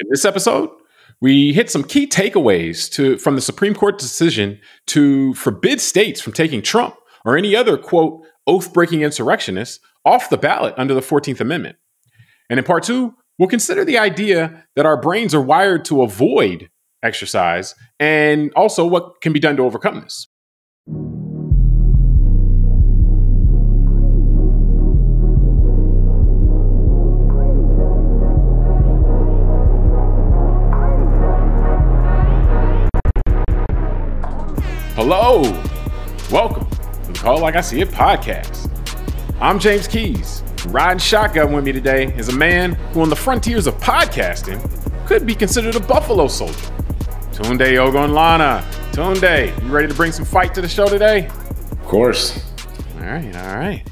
In this episode, we hit some key takeaways from the Supreme Court decision to forbid states from taking Trump or any other, quote, oath-breaking insurrectionists off the ballot under the 14th Amendment. And in part two, we'll consider the idea that our brains are wired to avoid exercise and also what can be done to overcome this. Hello, welcome to the Call Like I See It podcast. I'm James Keys. Riding shotgun with me today is a man who on the frontiers of podcasting could be considered a Buffalo soldier. Tunde Ogunlana. Tunde, you ready to bring some fight to the show today? Of course. All right.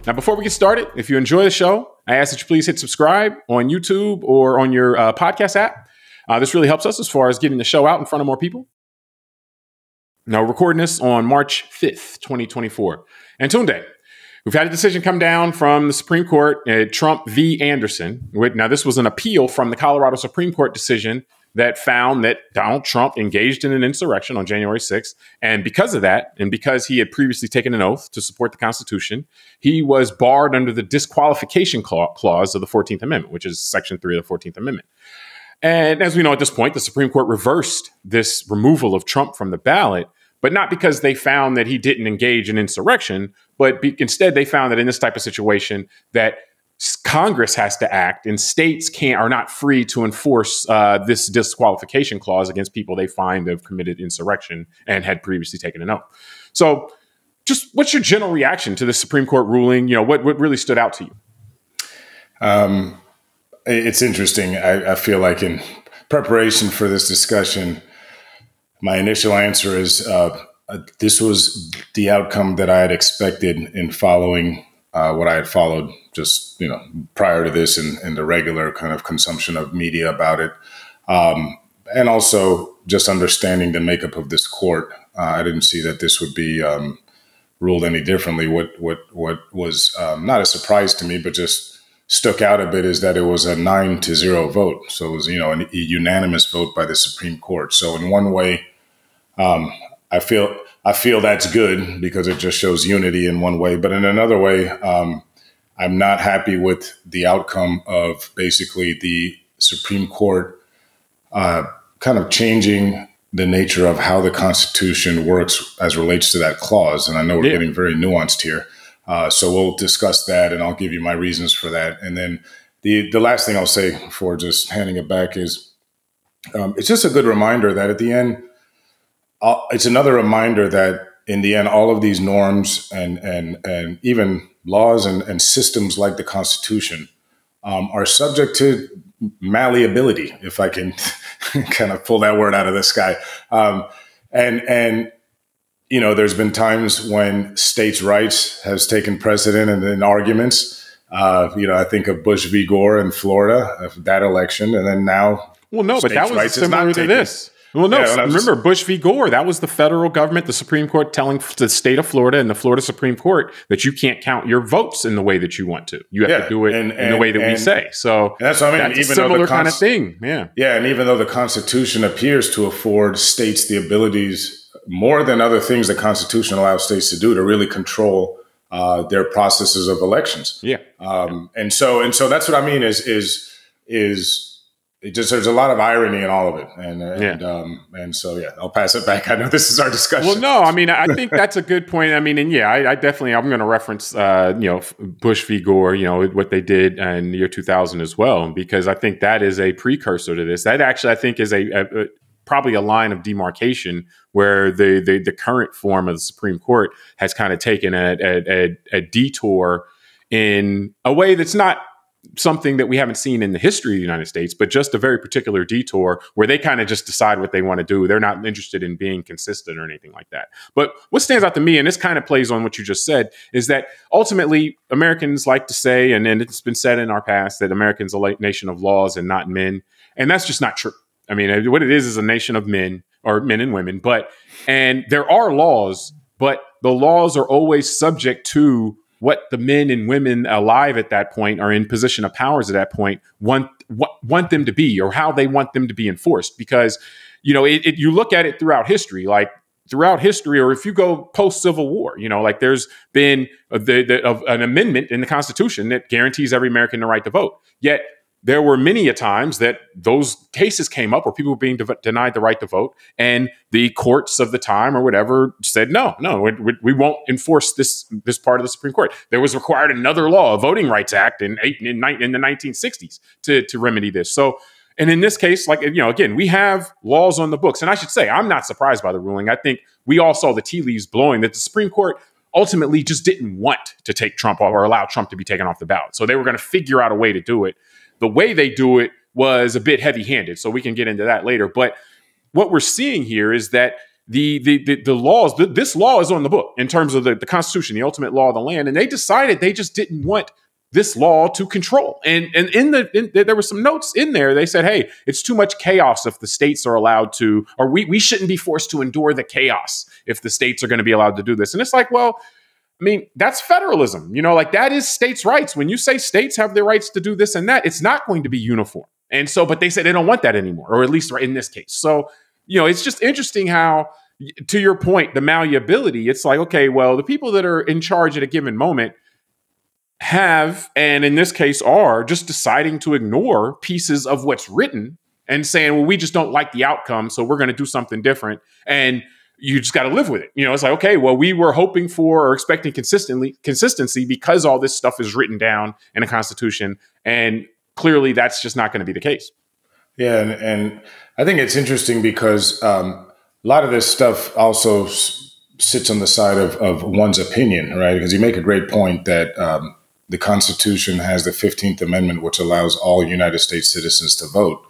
Now, before we get started, if you enjoy the show, I ask that you please hit subscribe on YouTube or on your podcast app. This really helps us as far as getting the show out in front of more people. Now, we're recording this on March 5th, 2024. And Tunde, we've had a decision come down from the Supreme Court, Trump v. Anderson. Now, this was an appeal from the Colorado Supreme Court decision that found that Donald Trump engaged in an insurrection on January 6th. And because of that, and because he had previously taken an oath to support the Constitution, he was barred under the disqualification clause of the 14th Amendment, which is Section 3 of the 14th Amendment. And as we know at this point, the Supreme Court reversed this removal of Trump from the ballot, but not because they found that he didn't engage in insurrection, but instead they found that in this type of situation that Congress has to act and states are not free to enforce this disqualification clause against people they find have committed insurrection and had previously taken an oath. So just what's your general reaction to the Supreme Court ruling? You know, what really stood out to you? It's interesting. I feel like in preparation for this discussion, my initial answer is this was the outcome that I had expected in following what I had followed just, prior to this and the regular kind of consumption of media about it. And also just understanding the makeup of this court. I didn't see that this would be ruled any differently. What was not a surprise to me, but just stuck out a bit is that it was a 9-0 vote. So it was, a unanimous vote by the Supreme Court. So in one way, I feel that's good because it just shows unity in one way. But in another way, I'm not happy with the outcome of basically the Supreme Court kind of changing the nature of how the Constitution works as relates to that clause. And I know we're getting very nuanced here. So we'll discuss that and I'll give you my reasons for that. And then the last thing I'll say before just handing it back is it's just a good reminder that at the end, it's another reminder that in the end, all of these norms and even laws and systems like the Constitution are subject to malleability, if I can kind of pull that word out of the sky. And there's been times when states' rights has taken precedent and in arguments. I think of Bush v. Gore in Florida, of that election, and then now. Well, no, but that was similar to this. Well, no, remember Bush v. Gore, that was the federal government, the Supreme Court telling the state of Florida and the Florida Supreme Court that you can't count your votes in the way that you want to. You have to do it in the way that we say. So that's what I mean. That's a similar kind of thing. Yeah. Yeah. And even though the Constitution appears to afford states the abilities more than other things the Constitution allows states to do to really control their processes of elections. Yeah. And so that's what I mean is it just, there's a lot of irony in all of it. And so, I'll pass it back. I know this is our discussion. Well, no, I mean, I think that's a good point. I mean, and I definitely, I'm going to reference, Bush v. Gore, what they did in the year 2000 as well, because I think that is a precursor to this. That actually, I think is probably a line of demarcation where the current form of the Supreme Court has kind of taken a detour in a way that's not something that we haven't seen in the history of the United States, but just a very particular detour where they kind of just decide what they want to do. They're not interested in being consistent or anything like that. But what stands out to me, and this kind of plays on what you just said, is that ultimately Americans like to say, and it's been said in our past, that Americans are a nation of laws and not men. And that's just not true. I mean, what it is a nation of men, or men and women, and there are laws, but the laws are always subject to what the men and women alive at that point are in position of powers at that point want want them to be, or how they want them to be enforced. Because, you know, you look at it throughout history, or if you go post-Civil War, you know, like there's been an amendment in the Constitution that guarantees every American the right to vote. Yet there were many a times that those cases came up where people were being denied the right to vote, and the courts of the time or whatever said, no, we won't enforce this part of the Supreme Court. There was required another law, a Voting Rights Act in the 1960s to remedy this. So, and in this case, like, you know, again, we have laws on the books. And I should say, I'm not surprised by the ruling. I think we all saw the tea leaves blowing that the Supreme Court ultimately just didn't want to take Trump off or allow Trump to be taken off the ballot. So they were going to figure out a way to do it. The way they do it was a bit heavy-handed, so we can get into that later. But what we're seeing here is that the laws, this law is on the book in terms of the Constitution, the ultimate law of the land, and they decided they just didn't want this law to control. And there were some notes in there. They said, hey, it's too much chaos if the states are allowed to, or we shouldn't be forced to endure the chaos if the states are going to be allowed to do this. And it's like, well, I mean, that's federalism, you know, like that is states' rights. When you say states have their rights to do this and that, it's not going to be uniform. And so, but they said they don't want that anymore, or at least right in this case. So, you know, it's just interesting how, to your point, the malleability, it's like, okay, well, the people that are in charge at a given moment have, and in this case are, just deciding to ignore pieces of what's written and saying, well, we just don't like the outcome, so we're going to do something different. And you just got to live with it. You know, it's like, okay, well, we were hoping for or expecting consistency because all this stuff is written down in a Constitution. And clearly that's just not going to be the case. Yeah. And I think it's interesting because a lot of this stuff also sits on the side of one's opinion, right? Because you make a great point that the Constitution has the 15th Amendment, which allows all United States citizens to vote.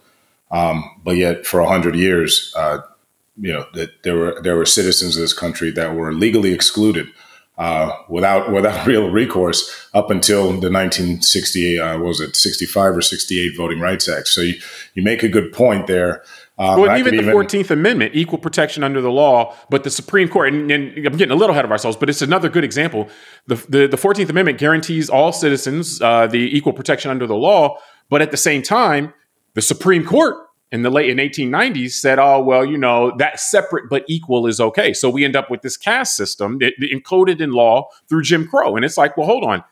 But yet for 100 years, you know, that there were citizens of this country that were legally excluded without real recourse up until the 1968, was it 65 or 68 Voting Rights Act. So you make a good point there. Well, even the 14th Amendment, equal protection under the law, but the Supreme Court, and I'm getting a little ahead of ourselves, but it's another good example. The 14th Amendment guarantees all citizens the equal protection under the law, but at the same time, the Supreme Court in 1890s said, oh, well, you know, that separate but equal is okay. So we end up with this caste system encoded in law through Jim Crow. And it's like, well, hold on.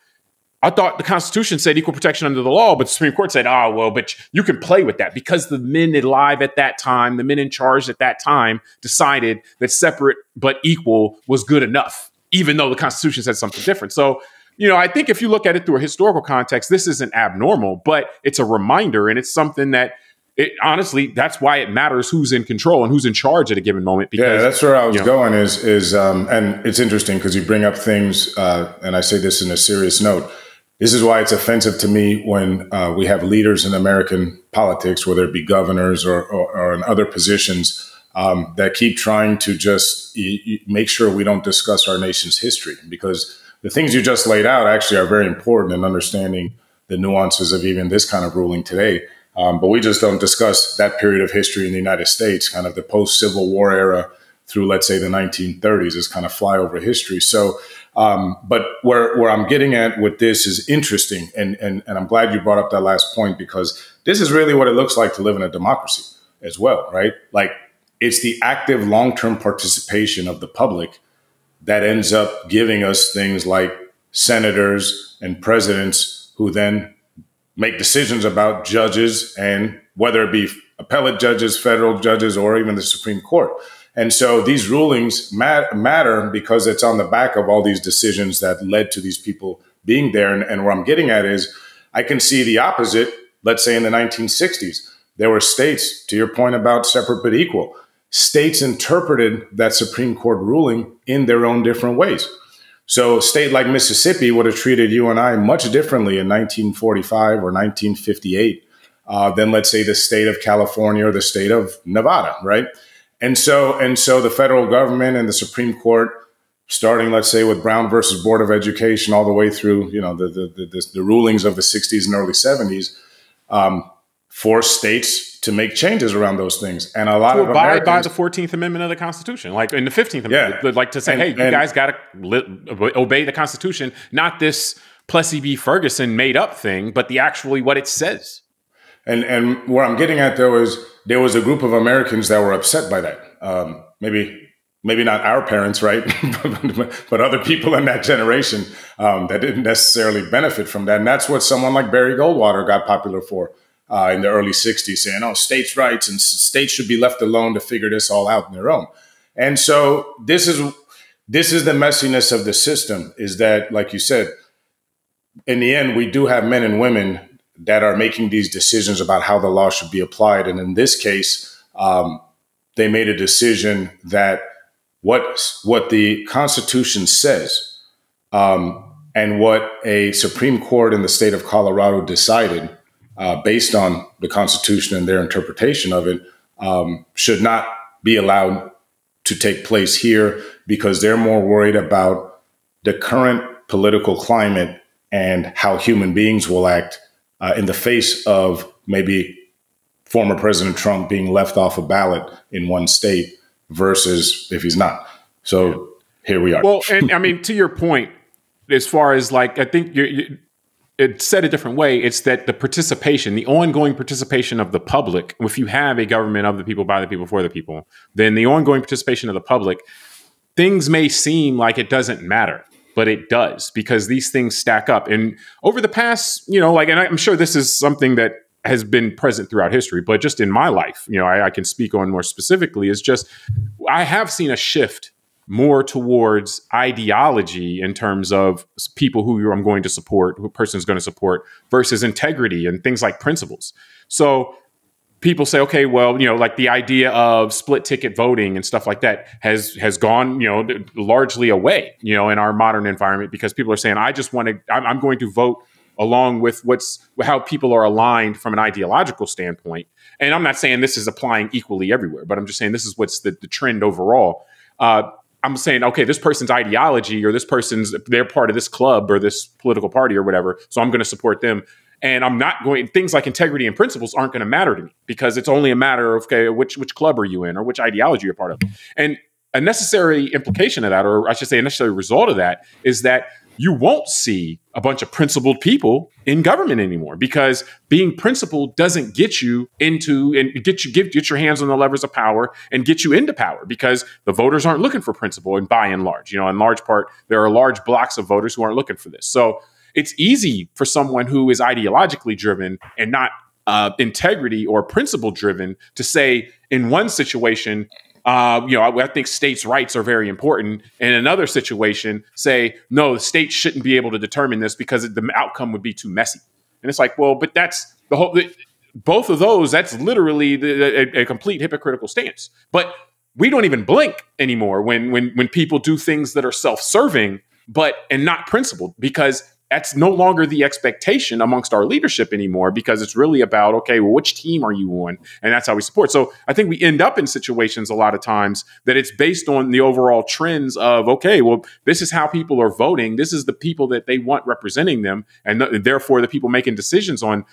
I thought the Constitution said equal protection under the law, but the Supreme Court said, oh, well, but you can play with that because the men alive at that time, the men in charge at that time decided that separate but equal was good enough, even though the Constitution said something different. So, you know, I think if you look at it through a historical context, this isn't abnormal, but it's a reminder, and it's something that honestly, that's why it matters who's in control and who's in charge at a given moment. Because, yeah, that's where I was going is and it's interesting because you bring up things, and I say this in a serious note. This is why it's offensive to me when we have leaders in American politics, whether it be governors or in other positions, that keep trying to just make sure we don't discuss our nation's history, because the things you just laid out actually are very important in understanding the nuances of even this kind of ruling today. But we just don't discuss that period of history in the United States, kind of the post-Civil War era through, let's say, the 1930s is kind of flyover history. So, but where I'm getting at with this is interesting. And I'm glad you brought up that last point, because this is really what it looks like to live in a democracy as well, right? Like, it's the active long-term participation of the public that ends up giving us things like senators and presidents who then make decisions about judges, and whether it be appellate judges, federal judges, or even the Supreme Court. And so these rulings matter because it's on the back of all these decisions that led to these people being there. And where I'm getting at is I can see the opposite. Let's say in the 1960s, there were states, to your point about separate but equal, states interpreted that Supreme Court ruling in their own different ways. So a state like Mississippi would have treated you and I much differently in 1945 or 1958 than, let's say, the state of California or the state of Nevada, right? And so the federal government and the Supreme Court, starting, let's say, with Brown versus Board of Education, all the way through, you know, the rulings of the 60s and early 70s, forced states to make changes around those things. And a lot of abide by the 14th Amendment of the Constitution, like in the 15th Amendment, like to say, hey, you guys got to obey the Constitution, not this Plessy v. Ferguson made up thing, but the actually what it says. And where I'm getting at, though, is there was a group of Americans that were upset by that. Maybe not our parents, right? but other people in that generation that didn't necessarily benefit from that. And that's what someone like Barry Goldwater got popular for in the early 60s, saying, oh, states' rights and states should be left alone to figure this all out on their own. And so this is the messiness of the system, is that, like you said, in the end, we do have men and women that are making these decisions about how the law should be applied. And in this case, they made a decision that what the Constitution says and what a Supreme Court in the state of Colorado decided based on the Constitution and their interpretation of it should not be allowed to take place here, because they're more worried about the current political climate and how human beings will act in the face of maybe former President Trump being left off a ballot in one state versus if he's not. So here we are. Well, and I mean, to your point, as far as like, I think it's said a different way. It's that the participation, the ongoing participation of the public, if you have a government of the people, by the people, for the people, then the ongoing participation of the public, things may seem like it doesn't matter, but it does, because these things stack up. And over the past, and I'm sure this is something that has been present throughout history, but just in my life, I can speak on more specifically, is just, I have seen a shift more towards ideology in terms of people who I'm going to support, who a person's going to support, versus integrity and things like principles. So people say, okay, well, like the idea of split ticket voting and stuff like that has gone, largely away, in our modern environment, because people are saying, I'm going to vote along with how people are aligned from an ideological standpoint. And I'm not saying this is applying equally everywhere, but I'm just saying this is what's the trend overall. I'm saying, okay, this person's ideology, or they're part of this club or this political party or whatever, so I'm going to support them. And I'm not things like integrity and principles aren't going to matter to me, because it's only a matter of, okay, which club are you in, or which ideology you're part of. And a necessary implication of that, or I should say a necessary result of that, is that you won't see a bunch of principled people in government anymore, because being principled doesn't get you into and get your hands on the levers of power and get you into power, because the voters aren't looking for principle. And by and large, in large part, there are large blocks of voters who aren't looking for this. So it's easy for someone who is ideologically driven and not integrity or principle driven to say, in one situation, I think states' rights are very important. In another situation, say, no, the state shouldn't be able to determine this because the outcome would be too messy. And it's like, well, but that's both of those, that's literally a complete hypocritical stance. But we don't even blink anymore when people do things that are self-serving, and not principled, because that's no longer the expectation amongst our leadership anymore, because it's really about, okay, well, which team are you on? And that's how we support. So I think we end up in situations a lot of times that it's based on the overall trends of, okay, well, this is how people are voting. This is the people that they want representing them. And therefore the people making decisions on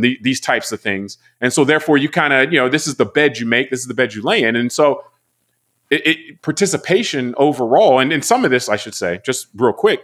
these types of things. And so therefore you kind of, this is the bed you make, this is the bed you lay in. And so participation overall, and some of this, I should say, just real quick,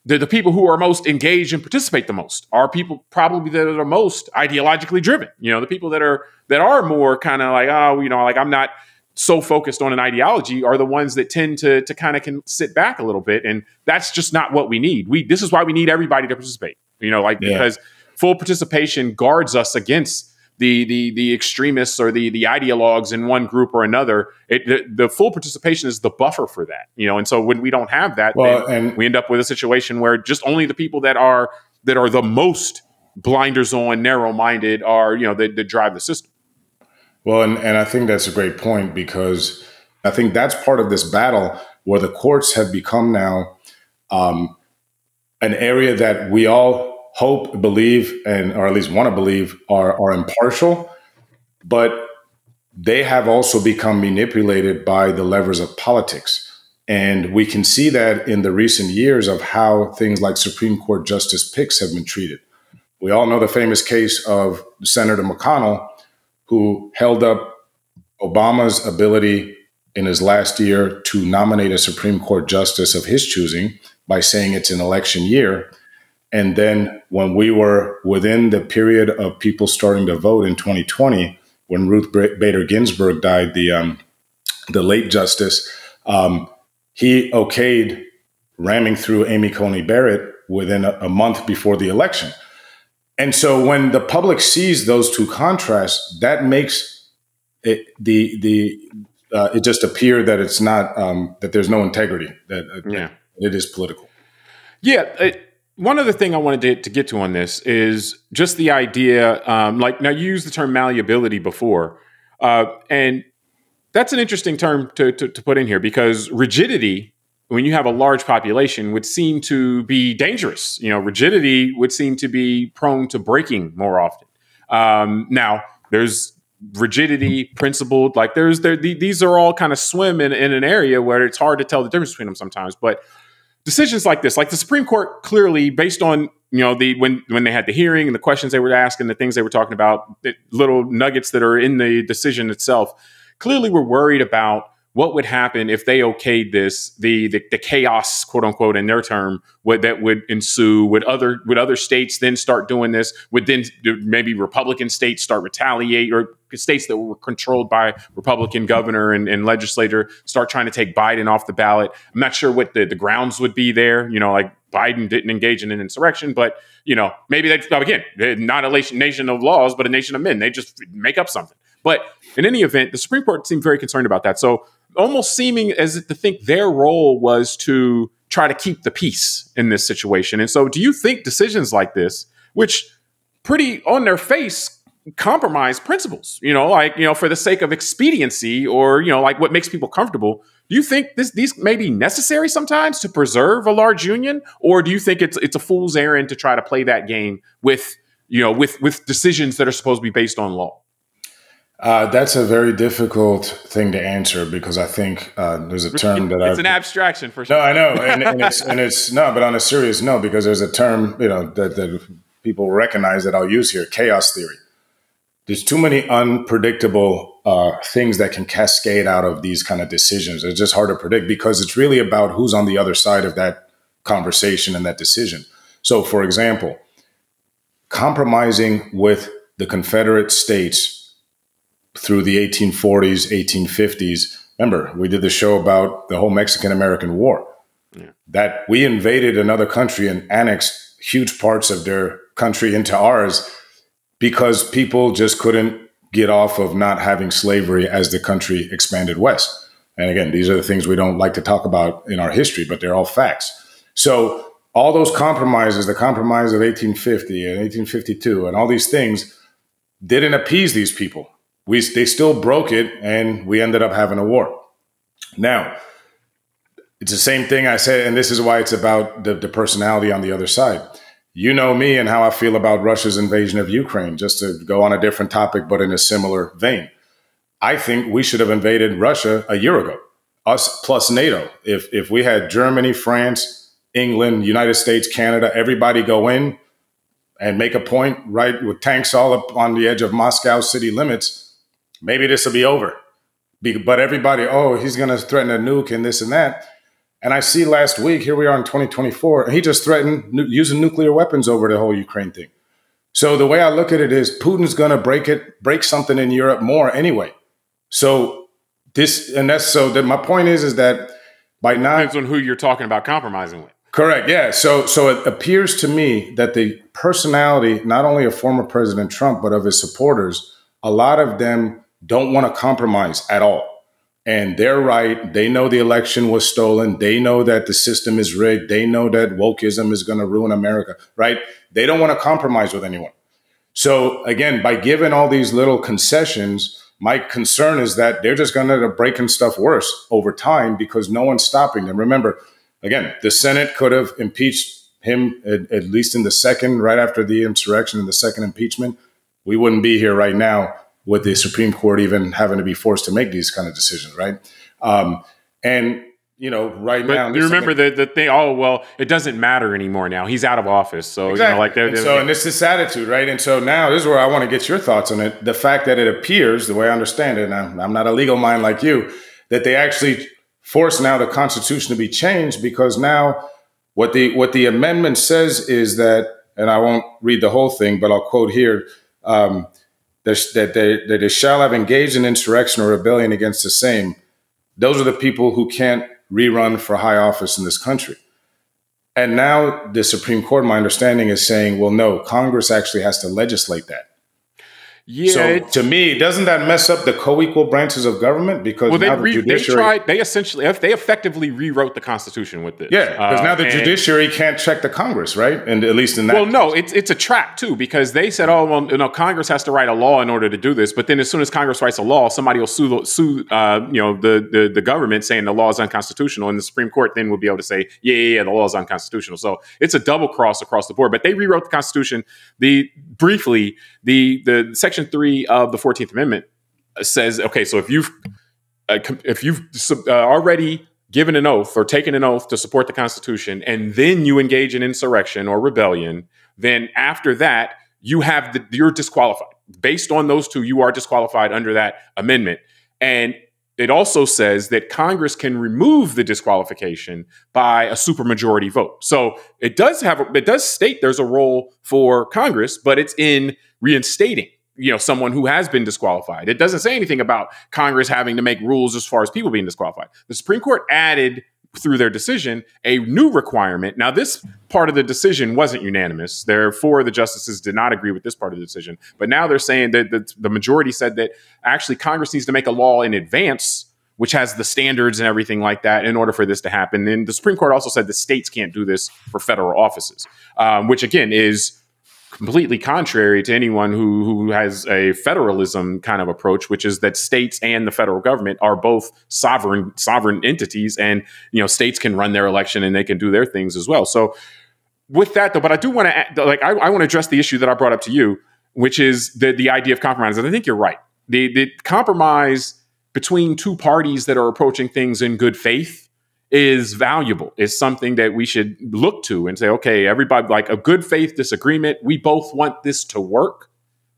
the people who are most engaged and participate the most are people probably that are most ideologically driven. The people that are more kind of like, like I'm not so focused on an ideology, are the ones that tend to kind of can sit back a little bit. And that's just not what we need. This is why we need everybody to participate, because full participation guards us against the extremists or the ideologues in one group or another. The full participation is the buffer for that, and so when we don't have that, then we end up with a situation where just only the people that are the most blinders on, narrow-minded are, that drive the system. Well, and I think that's a great point, because I think that's part of this battle where the courts have become now an area that we all hope, believe, or at least want to believe are impartial, but they have also become manipulated by the levers of politics. And we can see that in the recent years of how things like Supreme Court Justice picks have been treated. We all know the famous case of Senator McConnell, who held up Obama's ability in his last year to nominate a Supreme Court justice of his choosing by saying it's an election year. And then when we were within the period of people starting to vote in 2020, when Ruth Bader Ginsburg died, the late justice, he okayed ramming through Amy Coney Barrett within a month before the election. And so when the public sees those two contrasts, that makes it it just appear that it's not that there's no integrity, that it is political. Yeah. One other thing I wanted to get to on this is just the idea, like now you used the term malleability before, and that's an interesting term to put in here because rigidity, when you have a large population, would seem to be dangerous. Rigidity would seem to be prone to breaking more often. Now, there's rigidity, principled, like these are all kind of swim in an area where it's hard to tell the difference between them sometimes. But decisions like this, like the Supreme Court clearly, based on when they had the hearing and the questions they were asking, the things they were talking about, the little nuggets that are in the decision itself, clearly were worried about what would happen if they okayed this, the chaos, quote unquote, in their term, that would ensue. Would other states then start doing this? Would then maybe Republican states start retaliate, or states that were controlled by Republican governor and legislator start trying to take Biden off the ballot? I'm not sure what the grounds would be there. Like Biden didn't engage in an insurrection, but maybe that's, again, not a nation of laws, but a nation of men. They just make up something. But in any event, the Supreme Court seemed very concerned about that. So almost seeming as if to think their role was to try to keep the peace in this situation. And so do you think decisions like this, which pretty on their face compromise principles, for the sake of expediency or, like what makes people comfortable, do you think these may be necessary sometimes to preserve a large union? Or do you think it's a fool's errand to try to play that game with decisions that are supposed to be based on law? That's a very difficult thing to answer because I think there's a term that it's an abstraction for sure. No, I know, and it's no, but on a serious note, because there's a term that people recognize that I'll use here: chaos theory. There's too many unpredictable things that can cascade out of these kind of decisions. It's just hard to predict because it's really about who's on the other side of that conversation and that decision. So, for example, compromising with the Confederate States through the 1840s, 1850s. Remember, we did the show about the whole Mexican-American War. Yeah. That we invaded another country and annexed huge parts of their country into ours because people just couldn't get off of not having slavery as the country expanded west. And again, these are the things we don't like to talk about in our history, but they're all facts. So all those compromises, the compromise of 1850 and 1852 and all these things didn't appease these people. They still broke it, and we ended up having a war. Now, it's the same thing I said, and this is why it's about the personality on the other side. You know me and how I feel about Russia's invasion of Ukraine, just to go on a different topic, but in a similar vein. I think we should have invaded Russia a year ago, us plus NATO. If we had Germany, France, England, United States, Canada, everybody go in and make a point, right, with tanks all up on the edge of Moscow city limits, maybe this will be over. But everybody, he's going to threaten a nuke and this and that. And I see last week, here we are in 2024, and he just threatened using nuclear weapons over the whole Ukraine thing. So the way I look at it is Putin's going to break something in Europe more anyway. So my point is that by now, depends on who you're talking about compromising with. Correct. Yeah. So it appears to me that the personality, not only of former President Trump, but of his supporters, a lot of them don't want to compromise at all. And they're right. They know the election was stolen. They know that the system is rigged. They know that wokeism is going to ruin America, right? They don't want to compromise with anyone. So again, by giving all these little concessions, my concern is that they're just going to end up breaking stuff worse over time because no one's stopping them. Remember, again, the Senate could have impeached him at least in the second, right after the insurrection and the second impeachment. We wouldn't be here right now with the Supreme Court even having to be forced to make these kind of decisions, right? Now... You remember the thing, it doesn't matter anymore now. He's out of office. So, exactly. And it's this attitude, right? And so now this is where I want to get your thoughts on it. The fact that it appears, the way I understand it, and I'm not a legal mind like you, that they actually force now the Constitution to be changed because now What the amendment says is that, and I won't read the whole thing, but I'll quote here, that they shall have engaged in insurrection or rebellion against the same. Those are the people who can't rerun for high office in this country. And now the Supreme Court, my understanding, is saying, well, no, Congress actually has to legislate that. Yeah. So to me, doesn't that mess up the co-equal branches of government? Because now the judiciary, they effectively rewrote the Constitution with this. Yeah, because now the judiciary can't check the Congress, right? And at least in that. Well, no, it's a trap too, because they said, oh, well, Congress has to write a law in order to do this. But then as soon as Congress writes a law, somebody will sue the government saying the law is unconstitutional, and the Supreme Court then will be able to say, yeah, the law is unconstitutional. So it's a double cross across the board. But they rewrote the Constitution. The Section 3 of the 14th Amendment says, okay, so if you've already given an oath or taken an oath to support the Constitution, and then you engage in insurrection or rebellion, then after that you're disqualified. Based on those two, you are disqualified under that amendment. And it also says that Congress can remove the disqualification by a supermajority vote. So it does state there's a role for Congress, but it's in reinstating, someone who has been disqualified. It doesn't say anything about Congress having to make rules as far as people being disqualified. The Supreme Court added, through their decision, a new requirement. Now, this part of the decision wasn't unanimous. 4 of the justices did not agree with this part of the decision. But now they're saying that the majority said that actually Congress needs to make a law in advance, which has the standards and everything like that, in order for this to happen. And the Supreme Court also said the states can't do this for federal offices, which again is completely contrary to anyone who has a federalism kind of approach, which is that states and the federal government are both sovereign entities, and states can run their election and they can do their things as well. So with that, though, but I do want to I want to address the issue that I brought up to you, which is the idea of compromise. And I think you're right. The compromise between two parties that are approaching things in good faith is valuable. It's something that we should look to and say, okay, everybody, like a good faith disagreement. We both want this to work.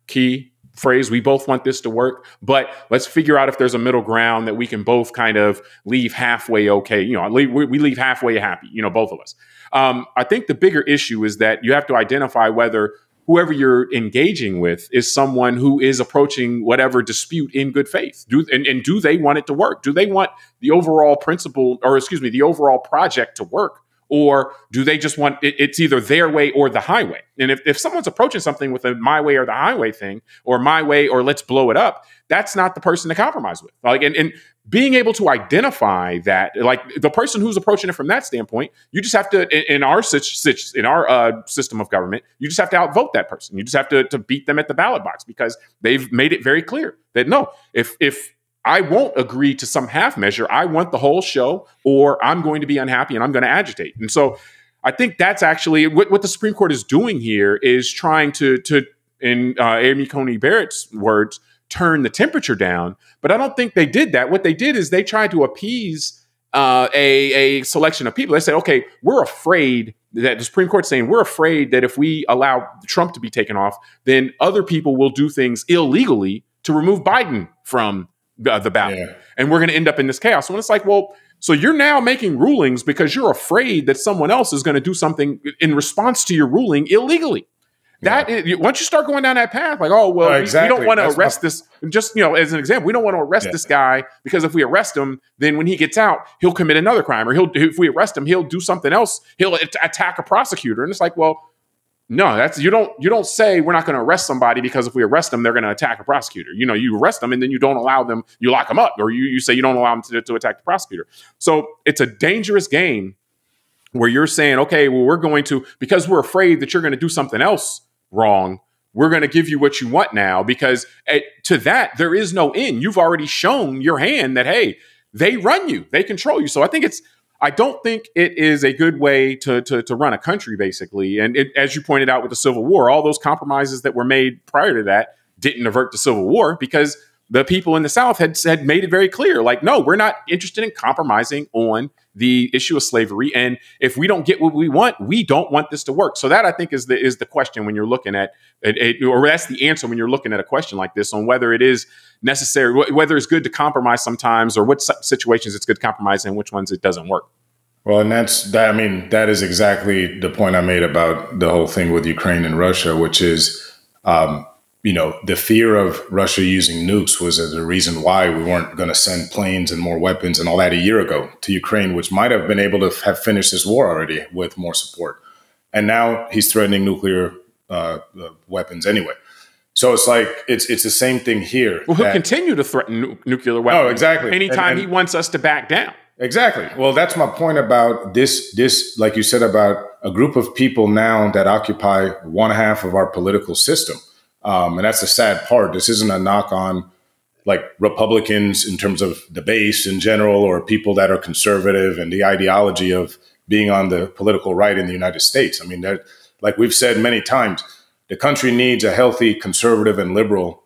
Key phrase, we both want this to work, but let's figure out if there's a middle ground that we can both kind of leave halfway okay. We leave halfway happy, both of us. I think the bigger issue is that you have to identify whether whoever you're engaging with is someone who is approaching whatever dispute in good faith. Do they want it to work? Do they want the overall the overall project to work? Or do they just want it's either their way or the highway? And if someone's approaching something with a my way or the highway thing, or my way or let's blow it up, that's not the person to compromise with. And being able to identify that, like the person who's approaching it from that standpoint, you just have to, in our system of government, you just have to outvote that person. You just have to beat them at the ballot box, because they've made it very clear that no, if I won't agree to some half measure, I want the whole show, or I'm going to be unhappy and I'm going to agitate. And so I think that's actually what the Supreme Court is doing here, is trying to in Amy Coney Barrett's words, turn the temperature down. But I don't think they did that. What they did is they tried to appease a selection of people. They said, okay, we're afraid that the Supreme Court's saying we're afraid that if we allow Trump to be taken off, then other people will do things illegally to remove Biden from the ballot. Yeah. And we're going to end up in this chaos. And it's like, well, so you're now making rulings because you're afraid that someone else is going to do something in response to your ruling illegally. Once you start going down that path, like, oh, well, exactly. We don't want to arrest this. Just, as an example, we don't want to arrest this guy because if we arrest him, then when he gets out, he'll commit another crime, or if we arrest him, he'll do something else. He'll attack a prosecutor. And it's like, well, no, you don't say we're not going to arrest somebody because if we arrest them, they're going to attack a prosecutor. You arrest them and then you don't allow them, you lock them up, or you say you don't allow them to attack the prosecutor. So it's a dangerous game where you're saying, okay, well, we're going to, because we're afraid that you're going to do something else wrong, we're going to give you what you want now, because to that, there is no end. You've already shown your hand that, hey, they run you, they control you. So I don't think it is a good way to run a country, basically. And as you pointed out with the Civil War, all those compromises that were made prior to that didn't avert the Civil War, because the people in the South had made it very clear, like, no, we're not interested in compromising on the issue of slavery. And if we don't get what we want, we don't want this to work. So that, I think, is the question when you're looking at it, or that's the answer when you're looking at a question like this, on whether it is necessary, whether it's good to compromise sometimes, or what situations it's good to compromise and which ones it doesn't work. Well, and that. I mean, that is exactly the point I made about the whole thing with Ukraine and Russia, which is, the fear of Russia using nukes was the reason why we weren't going to send planes and more weapons and all that a year ago to Ukraine, which might have been able to have finished this war already with more support. And now he's threatening nuclear weapons anyway. So it's like it's the same thing here. Well, he'll continue to threaten nuclear weapons. Oh, exactly. Anytime he wants us to back down. Exactly. Well, that's my point about this, like you said, about a group of people now that occupy one half of our political system. And that's the sad part. This isn't a knock on like Republicans in terms of the base in general, or people that are conservative and the ideology of being on the political right in the United States. I mean, like we've said many times, the country needs a healthy conservative and liberal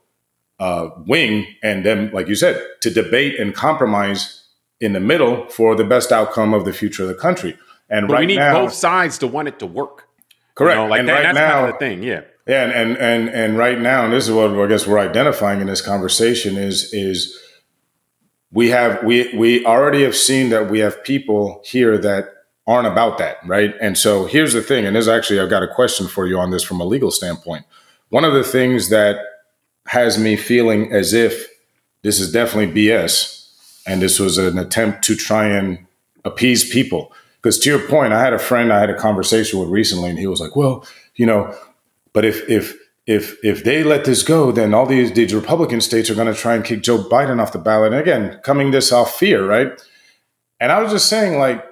wing, and then, like you said, to debate and compromise in the middle for the best outcome of the future of the country. And but we need both sides to want it to work. Correct. Like and that's right now, kind of the thing. Yeah. Yeah. And right now, and this is what I guess we're identifying in this conversation is we already have seen that we have people here that aren't about that. Right. And so here's the thing. And there's actually, I've got a question for you on this from a legal standpoint. One of the things that has me feeling as if this is definitely BS, and this was an attempt to try and appease people. Because to your point, I had a friend I had a conversation with recently, and he was like, well, but if they let this go, then all these Republican states are going to try and kick Joe Biden off the ballot. And again, coming this off fear, right? And I was just saying, like,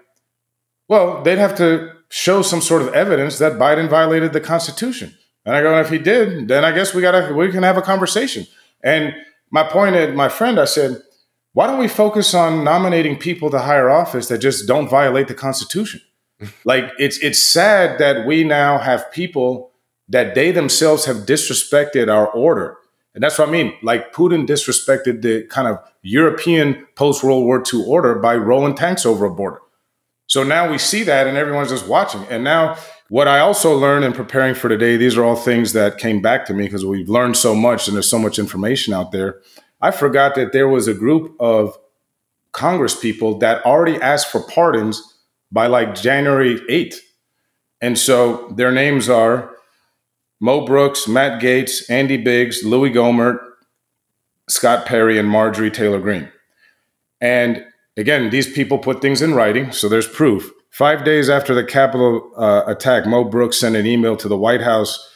well, they'd have to show some sort of evidence that Biden violated the Constitution. And I go, and if he did, then I guess we can have a conversation. And my point, my friend, I said, why don't we focus on nominating people to higher office that just don't violate the Constitution? Like, it's sad that we now have people that they themselves have disrespected our order. And that's what I mean. Like, Putin disrespected the kind of European post-World War II order by rolling tanks over a border. So now we see that and everyone's just watching. And now what I also learned in preparing for today, these are all things that came back to me because we've learned so much and there's so much information out there. I forgot that there was a group of Congress people that already asked for pardons by like January 8th. And so their names are Mo Brooks, Matt Gaetz, Andy Biggs, Louis Gohmert, Scott Perry, and Marjorie Taylor Greene. And again, these people put things in writing, so there's proof. 5 days after the Capitol attack, Mo Brooks sent an email to the White House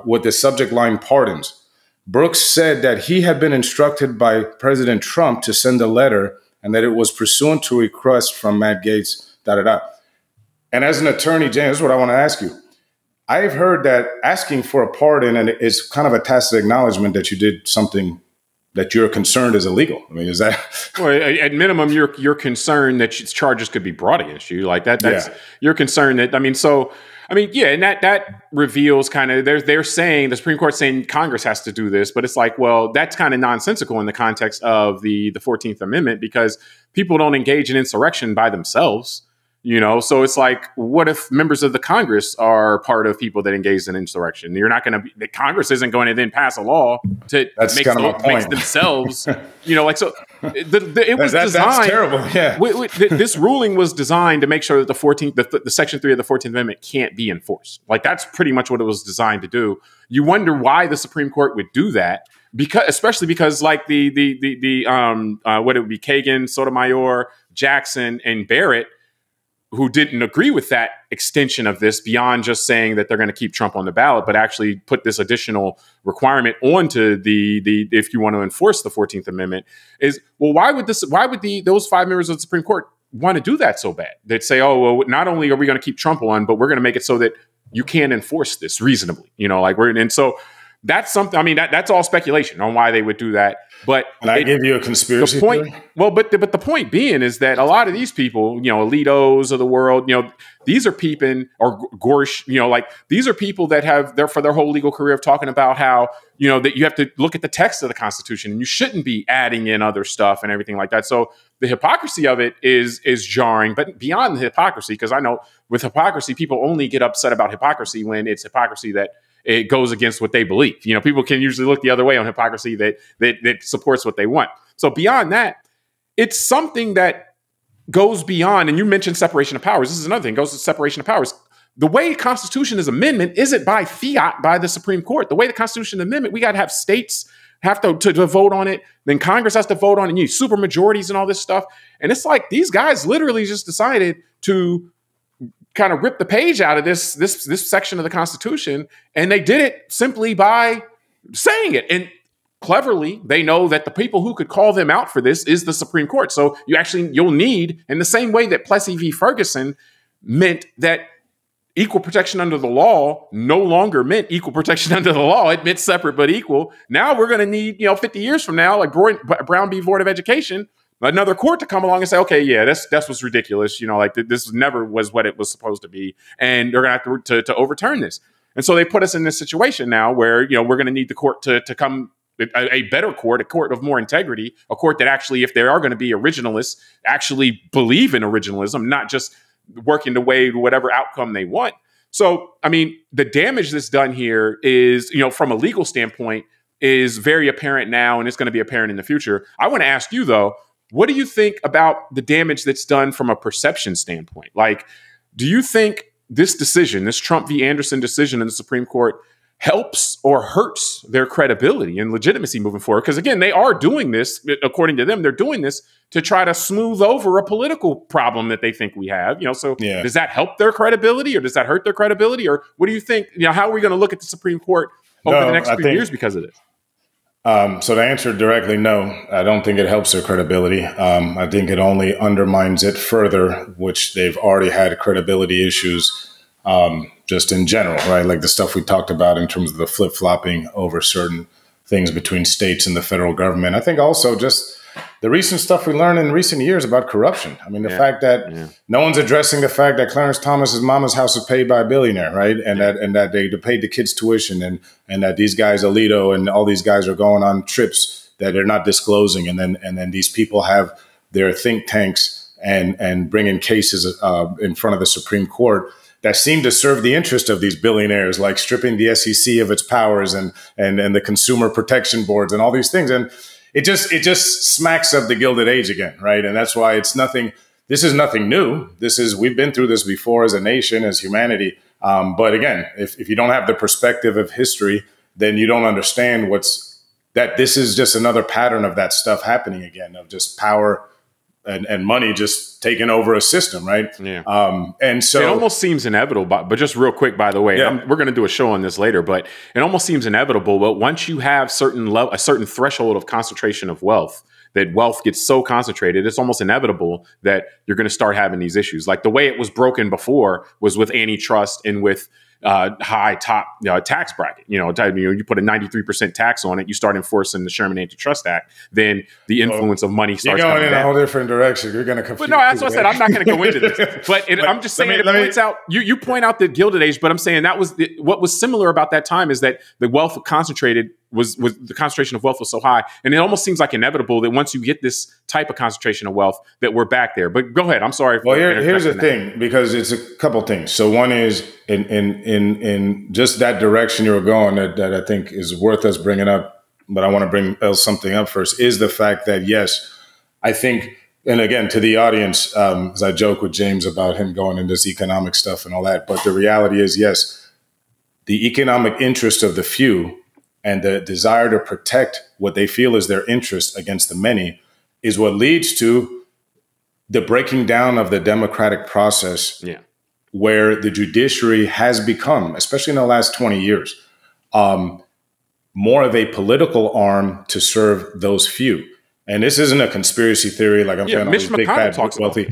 with the subject line pardons. Brooks said that he had been instructed by President Trump to send a letter and that it was pursuant to a request from Matt Gaetz, And as an attorney, James, this is what I want to ask you. I've heard that asking for a pardon and is kind of a tacit acknowledgement that you did something that you're concerned is illegal. I mean, is that? Well, at minimum, you're concerned that charges could be brought against you. Like that's you're concerned that, and that reveals kind of, they're saying, the Supreme Court saying Congress has to do this, but it's like, well, that's kind of nonsensical in the context of the 14th Amendment, because people don't engage in insurrection by themselves. So it's like, what if members of the Congress are part of people that engage in insurrection? You're not going to the Congress isn't going to then pass a law to make themselves, so it was designed. That's terrible. Yeah. This ruling was designed to make sure that the Section 3 of the 14th Amendment can't be enforced. Like, that's pretty much what it was designed to do. You wonder why the Supreme Court would do that, especially because like what it would be, Kagan, Sotomayor, Jackson, and Barrett, who didn't agree with that extension of this beyond just saying that they're going to keep Trump on the ballot, but actually put this additional requirement onto the if you want to enforce the 14th Amendment, is, well, why would those 5 members of the Supreme Court want to do that so bad? They'd say, oh, well, not only are we going to keep Trump on, but we're going to make it so that you can't enforce this reasonably, and so that's something, that's all speculation on why they would do that. But can I give you a conspiracy theory? Well, but the point being is that a lot of these people, Alitos of the world, these are people, or Gorsh, these are people that have for their whole legal career of talking about how, that you have to look at the text of the Constitution and you shouldn't be adding in other stuff and everything like that. So the hypocrisy of it is jarring, but beyond the hypocrisy, because I know with hypocrisy, people only get upset about hypocrisy when it's hypocrisy that it goes against what they believe. People can usually look the other way on hypocrisy that supports what they want. So beyond that, it's something that goes beyond, and you mentioned separation of powers. This is another thing, goes to separation of powers. The way the Constitution is amendment isn't by fiat by the Supreme Court. The way the Constitution amendment, we got to have states have to vote on it. Then Congress has to vote on it. You need super majorities and all this stuff. And it's like these guys literally just decided to kind of rip the page out of this section of the Constitution. And they did it simply by saying it. And cleverly, they know that the people who could call them out for this is the Supreme Court. So you'll need, in the same way that Plessy v. Ferguson meant that equal protection under the law no longer meant equal protection under the law. It meant separate but equal. Now we're going to need, 50 years from now, like Brown v. Board of Education, another court to come along and say, okay, yeah, that's what's ridiculous. This never was what it was supposed to be. And they're going to have to overturn this. And so they put us in this situation now where, we're going to need the court to come, a better court, a court of more integrity, a court that actually, if there are going to be originalists, actually believe in originalism, not just working the way whatever outcome they want. So, I mean, the damage that's done here is, from a legal standpoint, is very apparent now, and it's going to be apparent in the future. I want to ask you, though, what do you think about the damage that's done from a perception standpoint? Like, do you think this decision, this Trump v. Anderson decision in the Supreme Court, helps or hurts their credibility and legitimacy moving forward? Because again, they are doing this, according to them, they're doing this to try to smooth over a political problem that they think we have. Does that help their credibility or does that hurt their credibility? Or what do you think? How are we going to look at the Supreme Court over the next few years because of this? So to answer directly, no, I don't think it helps their credibility. I think it only undermines it further, which they've already had credibility issues just in general, right? Like the stuff we talked about in terms of the flip-flopping over certain things between states and the federal government. I think also just the recent stuff we learned in recent years about corruption. I mean, the fact that no one's addressing the fact that Clarence Thomas's mama's house is paid by a billionaire, right? And that they paid the kids' tuition and that these guys, Alito and all these guys are going on trips that they're not disclosing. And then these people have their think tanks and bringing cases in front of the Supreme Court that seem to serve the interest of these billionaires, like stripping the SEC of its powers and the consumer protection boards and all these things. And it just smacks of the Gilded Age again, right? And that's why this is nothing new. We've been through this before as a nation, as humanity. But again, if you don't have the perspective of history, then you don't understand that this is just another pattern of that stuff happening again, of just power and money just taking over a system, right? Yeah. And so it almost seems inevitable, but just real quick, by the way, we're going to do a show on this later, but it almost seems inevitable. But once you have a certain threshold of concentration of wealth, that wealth gets so concentrated, it's almost inevitable that you're going to start having these issues. Like the way it was broken before was with antitrust and with high top tax bracket. You put a 93% tax on it, you start enforcing the Sherman Antitrust Act, then the influence of money starts coming down. You're going in a whole different direction. You're going to confuse. But no, that's what I said. I'm not going to go into this. But I'm just saying it points out. You point out the Gilded Age, but I'm saying that was what was similar about that time is that the wealth concentrated was the concentration of wealth was so high, and it almost seems like inevitable that once you get this type of concentration of wealth, that we're back there. But go ahead. I'm sorry. Well, here's the thing, because it's a couple things. So one is in just that direction you were going that I think is worth us bringing up, but I want to bring something up first, is the fact that, yes, I think, and again, to the audience, as I joke with James about him going into this economic stuff and all that, but the reality is, yes, the economic interest of the few and the desire to protect what they feel is their interest against the many is what leads to the breaking down of the democratic process, where the judiciary has become, especially in the last 20 years, more of a political arm to serve those few. And this isn't a conspiracy theory, like I'm saying, Mitch McConnell big bad talks wealthy.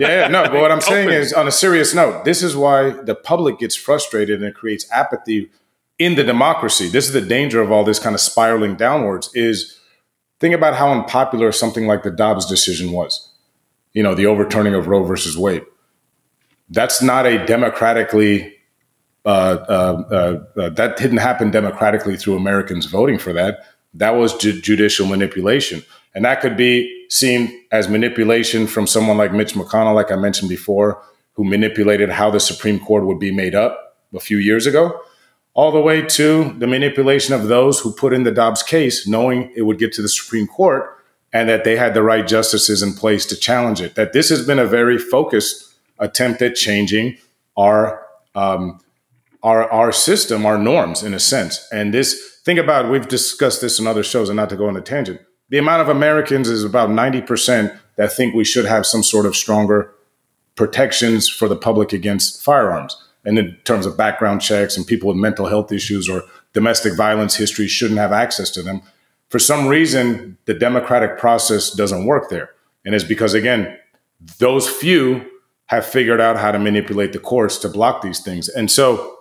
No, but what I'm saying is, on a serious note, this is why the public gets frustrated and it creates apathy in the democracy. This is the danger of all this kind of spiraling downwards, is think about how unpopular something like the Dobbs decision was. The overturning of Roe versus Wade. That's not a democratically, that didn't happen democratically through Americans voting for that. That was judicial manipulation. And that could be seen as manipulation from someone like Mitch McConnell, like I mentioned before, who manipulated how the Supreme Court would be made up a few years ago, all the way to the manipulation of those who put in the Dobbs case, knowing it would get to the Supreme Court, and that they had the right justices in place to challenge it. That this has been a very focused attempt at changing our system, our norms, in a sense. And this, think about, we've discussed this in other shows, and not to go on a tangent. The amount of Americans is about 90% that think we should have some sort of stronger protections for the public against firearms. And in terms of background checks, and people with mental health issues or domestic violence history shouldn't have access to them. For some reason, the democratic process doesn't work there. And it's because, again, those few have figured out how to manipulate the courts to block these things. And so,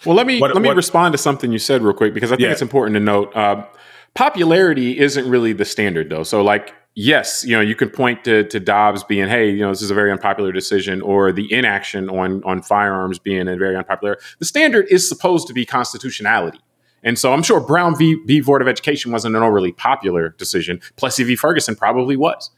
well, let me respond to something you said real quick, because I think it's important to note popularity isn't really the standard, though. So, like, yes, you can point to Dobbs being, hey, this is a very unpopular decision, or the inaction on firearms being a very unpopular. The standard is supposed to be constitutionality. And so I'm sure Brown v. Board of Education wasn't an overly popular decision. Plessy v. Ferguson probably was.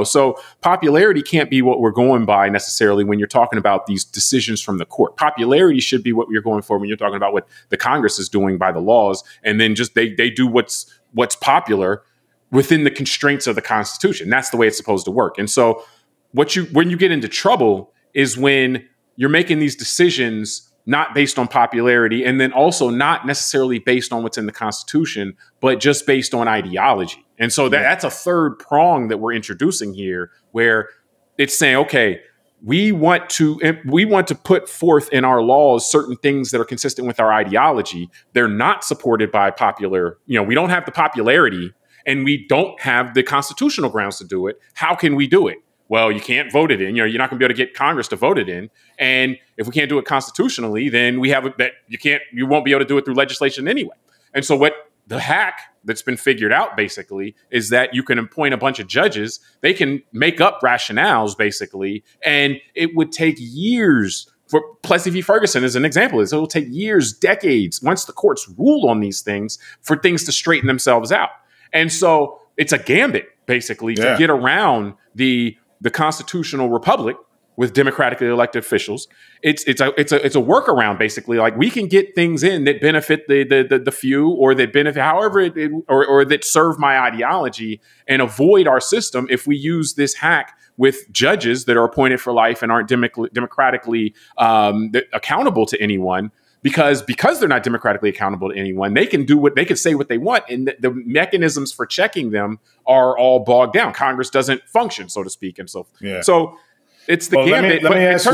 So popularity can't be what we're going by necessarily when you're talking about these decisions from the court. Popularity should be what you're going for when you're talking about what the Congress is doing by the laws, and then just they do what's popular within the constraints of the Constitution. That's the way it's supposed to work. And so when you get into trouble is when you're making these decisions not based on popularity, and then also not necessarily based on what's in the Constitution, but just based on ideology. And so that's a third prong that we're introducing here, where it's saying, okay, we want to put forth in our laws certain things that are consistent with our ideology. They're not supported by popular, we don't have the popularity, and we don't have the constitutional grounds to do it. How can we do it? Well, you can't vote it in. You're not going to be able to get Congress to vote it in. And if we can't do it constitutionally, then you won't be able to do it through legislation anyway. And so what the hack that's been figured out basically is that you can appoint a bunch of judges. They can make up rationales basically, and it would take years. For Plessy v. Ferguson as an example, it will take years, decades, once the courts rule on these things, for things to straighten themselves out. And so it's a gambit basically to get around the constitutional republic with democratically elected officials. It's a workaround basically. Like, we can get things in that benefit the few, or that benefit however or that serve my ideology, and avoid our system if we use this hack with judges that are appointed for life and aren't democratically accountable to anyone. Because they're not democratically accountable to anyone, they can say what they want, and the mechanisms for checking them are all bogged down. Congress doesn't function, so to speak, and so so it's the gambit. Let me answer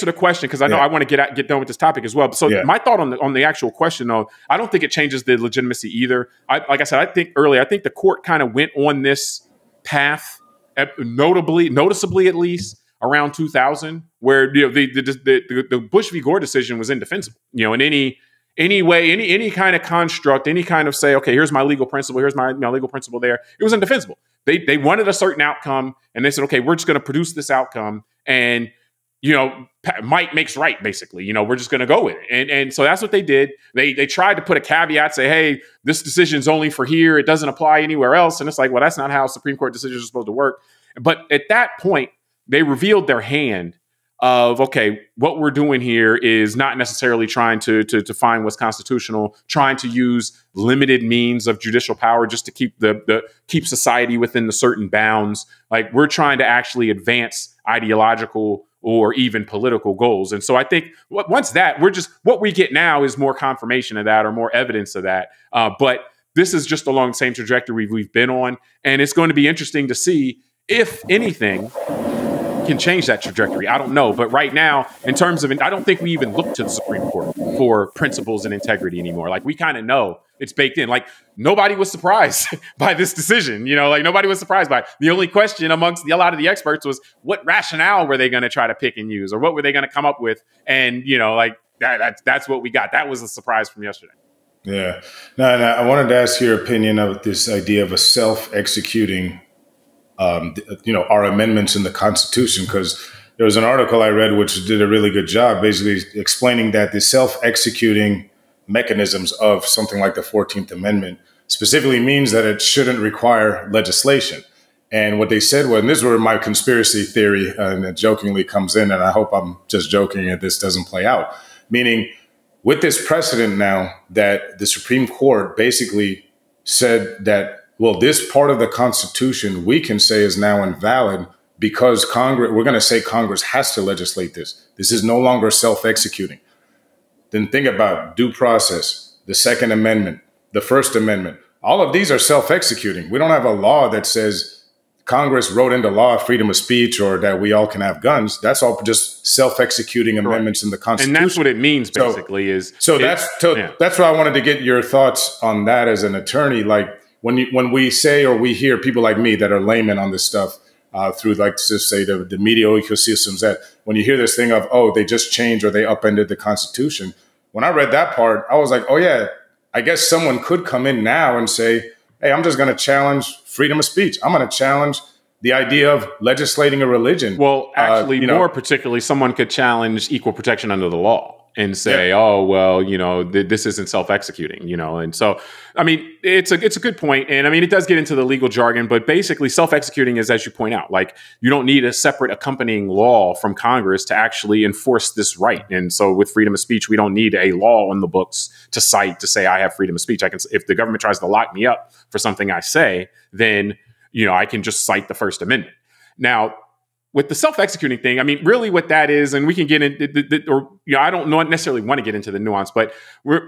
the question, because I know I want to get done with this topic as well. So my thought on the actual question, though, I don't think it changes the legitimacy either. Like I said, I think the court kind of went on this path, noticeably at least, around 2000, where the Bush v. Gore decision was indefensible. In any way, any kind of construct, any kind of say, okay, here's my legal principle, here's my legal principle there. It was indefensible. They wanted a certain outcome, and they said, okay, we're just going to produce this outcome, and might makes right, basically. We're just going to go with it, and so that's what they did. They tried to put a caveat, say, hey, this decision's only for here, it doesn't apply anywhere else, and it's like, well, that's not how Supreme Court decisions are supposed to work. But at that point, they revealed their hand of, okay, what we're doing here is not necessarily trying to find what's constitutional, trying to use limited means of judicial power just to keep society within the certain bounds. Like, we're trying to actually advance ideological or even political goals. And so I think once what we get now is more confirmation of that, or more evidence of that. But this is just along the same trajectory we've been on. And it's going to be interesting to see if anything can change that trajectory. I don't know. But right now, in terms of, I don't think we even look to the Supreme Court for principles and integrity anymore. Like, we kind of know it's baked in. Like, nobody was surprised by this decision. Nobody was surprised by it. The only question amongst a lot of the experts was, what rationale were they going to try to pick and use, or what were they going to come up with? And, that's what we got. That was a surprise from yesterday. Yeah. No, I wanted to ask your opinion of this idea of a self-executing our amendments in the Constitution, because there was an article I read which did a really good job basically explaining that the self-executing mechanisms of something like the 14th Amendment specifically means that it shouldn't require legislation. And what they said was, and this is where my conspiracy theory and it jokingly comes in, and I hope I'm just joking and this doesn't play out, meaning with this precedent now that the Supreme Court basically said that well, this part of the Constitution we can say is now invalid because Congress, we're going to say Congress has to legislate this. This is no longer self-executing. Then think about due process, the Second Amendment, the First Amendment. All of these are self-executing. We don't have a law that says Congress wrote into law freedom of speech or that we all can have guns. That's all just self-executing amendments in the Constitution. And that's what it means, basically. That's why I wanted to get your thoughts on that as an attorney. Like when we say or we hear people like me that are laymen on this stuff through, like, to say the media ecosystems, that when you hear this thing of, oh, they just changed or they upended the Constitution. When I read that part, I was like, oh yeah, I guess someone could come in now and say, hey, I'm just going to challenge freedom of speech. I'm going to challenge the idea of legislating a religion. Well, actually, more particularly, someone could challenge equal protection under the law and say, oh, well, this isn't self-executing, And so, I mean, it's a good point. And I mean, it does get into the legal jargon, but basically self-executing is, as you point out, like, you don't need a separate accompanying law from Congress to actually enforce this right. And so with freedom of speech, we don't need a law on the books to cite to say I have freedom of speech. If the government tries to lock me up for something I say, then, I can just cite the First Amendment. Now, with the self-executing thing, I mean, really what that is, and we can get into, I don't necessarily want to get into the nuance, but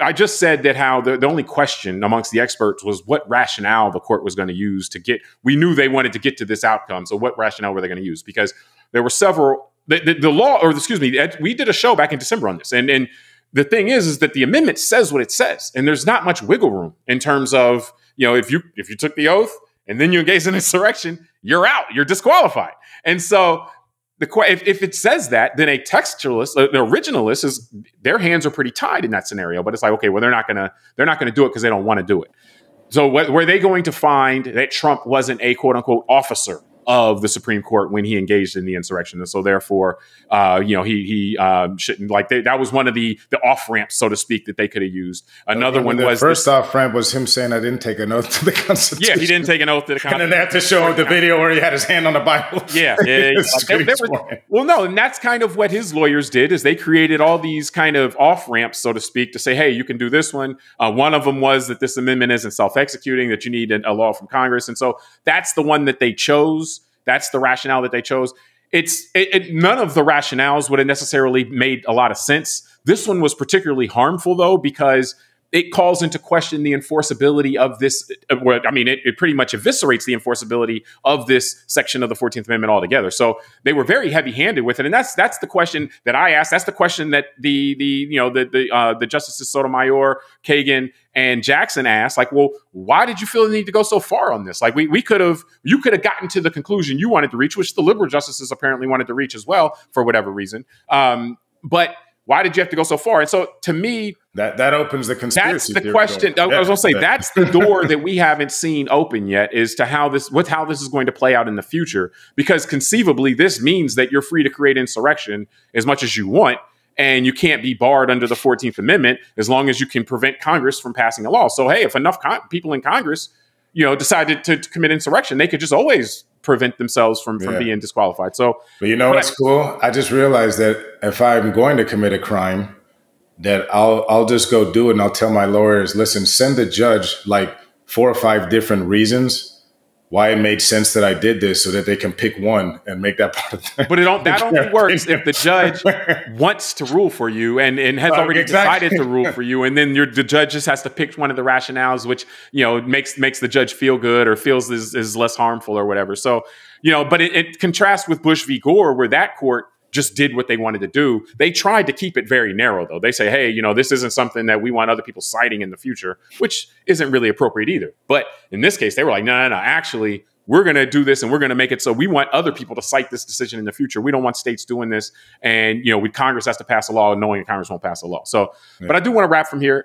I just said that how the only question amongst the experts was what rationale the court was going to use we knew they wanted to get to this outcome. So what rationale were they going to use? Because there were several, we did a show back in December on this. And the thing is that the amendment says what it says, and there's not much wiggle room in terms of, if you took the oath and then you engaged in insurrection, you're out, you're disqualified. And so if it says that, then a textualist, the originalist, their hands are pretty tied in that scenario. But it's like, okay, well, they're not gonna do it because they don't want to do it. So were they going to find that Trump wasn't a quote unquote officer of the Supreme Court when he engaged in the insurrection? And so therefore, he shouldn't, like, that was one of the off ramps, so to speak, that they could have used. Another one was the first off ramp was him saying, I didn't take an oath to the Constitution. Yeah, he didn't take an oath to the Constitution. And then they had to show the video where he had his hand on the Bible. Yeah. Well, no, and that's kind of what his lawyers did, is they created all these kind of off ramps, so to speak, to say, hey, you can do this one. One of them was that this amendment isn't self-executing, that you need a law from Congress. And so that's the one that they chose. That's the rationale that they chose. None of the rationales would have necessarily made a lot of sense. This one was particularly harmful, though, because it calls into question the enforceability of this. It pretty much eviscerates the enforceability of this section of the 14th Amendment altogether. So they were very heavy-handed with it, and that's the question that I asked. That's the question that the Justices Sotomayor, Kagan, and Jackson asked. Like, well, why did you feel the need to go so far on this? Like, you could have gotten to the conclusion you wanted to reach, which the liberal justices apparently wanted to reach as well for whatever reason. But why did you have to go so far? And so, to me, that opens the conspiracy. That's the question. I was going to say that's the door that we haven't seen open yet, is to how this is going to play out in the future. Because conceivably, this means that you're free to create insurrection as much as you want, and you can't be barred under the 14th Amendment as long as you can prevent Congress from passing a law. So, hey, if enough people in Congress, decided to commit insurrection, they could just always prevent themselves from being disqualified. So, but what's cool? I just realized that if I'm going to commit a crime, that I'll just go do it, and I'll tell my lawyers, listen, send the judge like 4 or 5 different reasons why it made sense that I did this, so that they can pick one and make that part of the. But that only works if the judge wants to rule for you and has already decided to rule for you, and then the judge just has to pick one of the rationales, which makes the judge feel good or feels is less harmful or whatever. So but it contrasts with Bush v. Gore, where that court just did what they wanted to do. They tried to keep it very narrow, though. They say, hey, this isn't something that we want other people citing in the future, which isn't really appropriate either. But in this case, they were like, no, actually, we're going to do this, and we're going to make it so we want other people to cite this decision in the future. We don't want states doing this. And, Congress has to pass a law knowing that Congress won't pass a law. So, But I do want to wrap from here.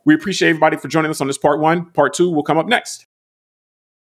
We appreciate everybody for joining us on this part 1. Part 2 will come up next.